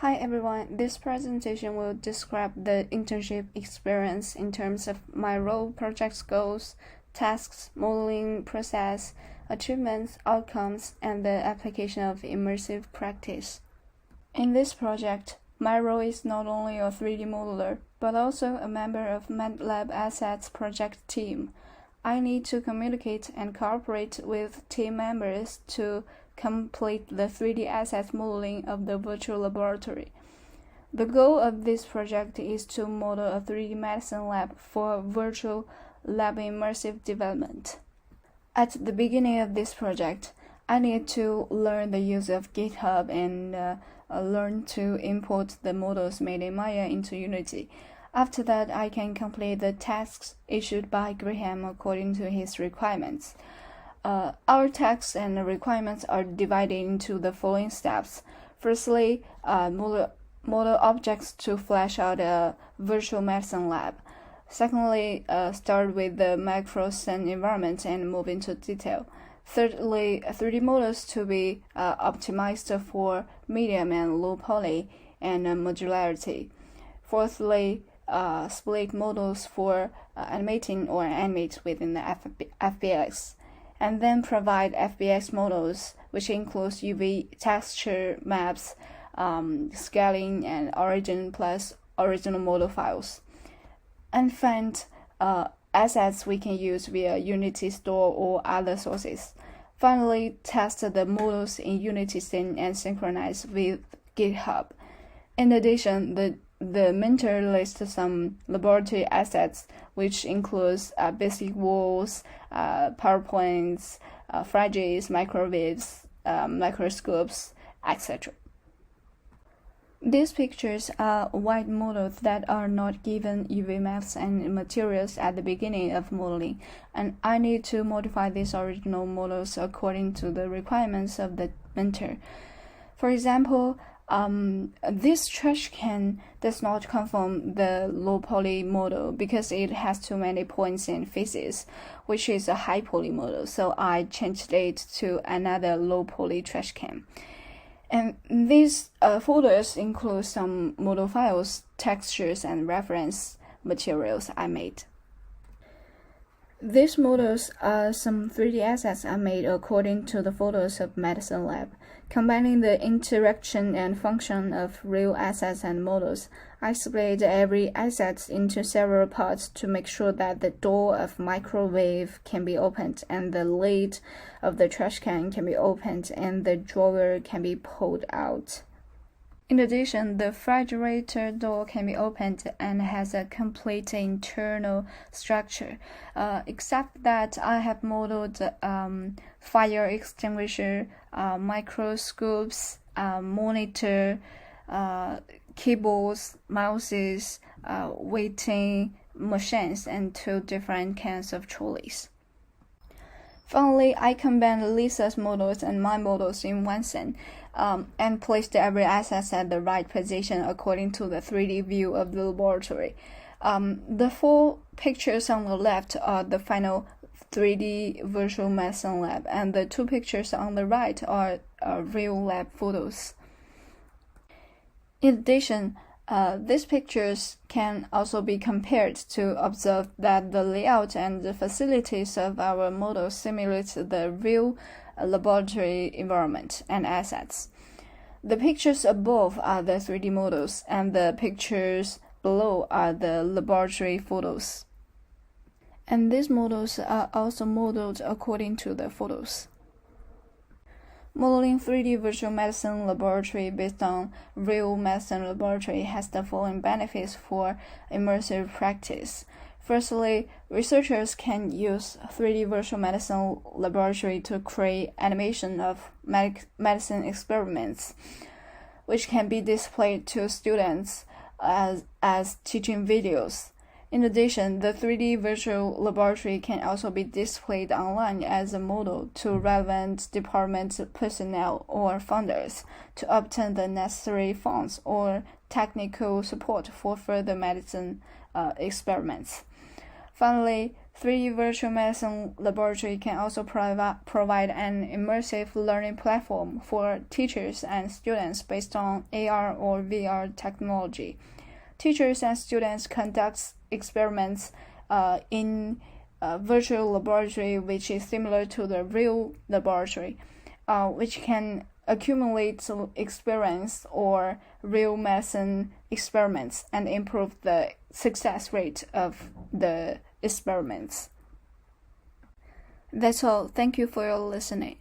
Hi everyone, this presentation will describe the internship experience in terms of my role, project goals, tasks, modeling process, achievements, outcomes, and the application of immersive practice. In this project, my role is not only a 3D modeler, but also a member of MATLAB Assets project team. I need to communicate and cooperate with team members to complete the 3D asset modeling of the virtual laboratory. The goal of this project is to model a 3D medicine lab for virtual lab immersive development. At the beginning of this project, I need to learn the use of GitHub and learn to import the models made in Meijia into Unity. After that, I can complete the tasks issued by Graham according to his requirements. Our tasks and requirements are divided into the following steps. Firstly, model objects to flesh out a virtual medicine lab. Secondly, start with the macro scene environment and move into detail. Thirdly, 3D models to be optimized for medium and low poly and modularity. Fourthly, split models for animating or animate within the FBX. And then provide FBX models, which includes UV texture maps, scaling, and origin plus original model files. And find assets we can use via Unity Store or other sources. Finally, test the models in Unity Scene and synchronize with GitHub. In addition, the mentor lists some laboratory assets, which includes basic walls, PowerPoints, frages, microwaves, microscopes, etc. These pictures are white models that are not given UV maps and materials at the beginning of modeling, and I need to modify these original models according to the requirements of the mentor. For example, this trash can does not conform the low poly model because it has too many points and faces, which is a high poly model, so I changed it to another low poly trash can. And these folders include some model files, textures, and reference materials I made. These models are some 3D assets I made according to the photos of Medicine Lab. Combining the interaction and function of real assets and models, I split every asset into several parts to make sure that the door of microwave can be opened and the lid of the trash can can be opened and the drawer can be pulled out. In addition, the refrigerator door can be opened and has a complete internal structure, except that I have modeled fire extinguisher, microscopes, monitor, keyboards, mouses, waiting machines, and 2 different kinds of trolleys. Finally, I combined Lisa's models and my models in one scene, and placed every asset at the right position according to the 3D view of the laboratory. The 4 pictures on the left are the final 3D virtual medicine lab, and the 2 pictures on the right are real lab photos. In addition, these pictures can also be compared to observe that the layout and the facilities of our models simulate the real laboratory environment and assets. The pictures above are the 3D models, and the pictures below are the laboratory photos. And these models are also modeled according to the photos. Modeling 3D virtual medicine laboratory based on real medicine laboratory has the following benefits for immersive practice. Firstly, researchers can use 3D virtual medicine laboratory to create animation of medicine experiments, which can be displayed to students as teaching videos. In addition, the 3D virtual laboratory can also be displayed online as a model to relevant department personnel or funders to obtain the necessary funds or technical support for further medicine experiments. Finally, 3D virtual medicine laboratory can also provide an immersive learning platform for teachers and students based on AR or VR technology. Teachers and students conduct experiments in a virtual laboratory, which is similar to the real laboratory, which can accumulate experience or real medicine experiments and improve the success rate of the experiments. That's all. Thank you for your listening.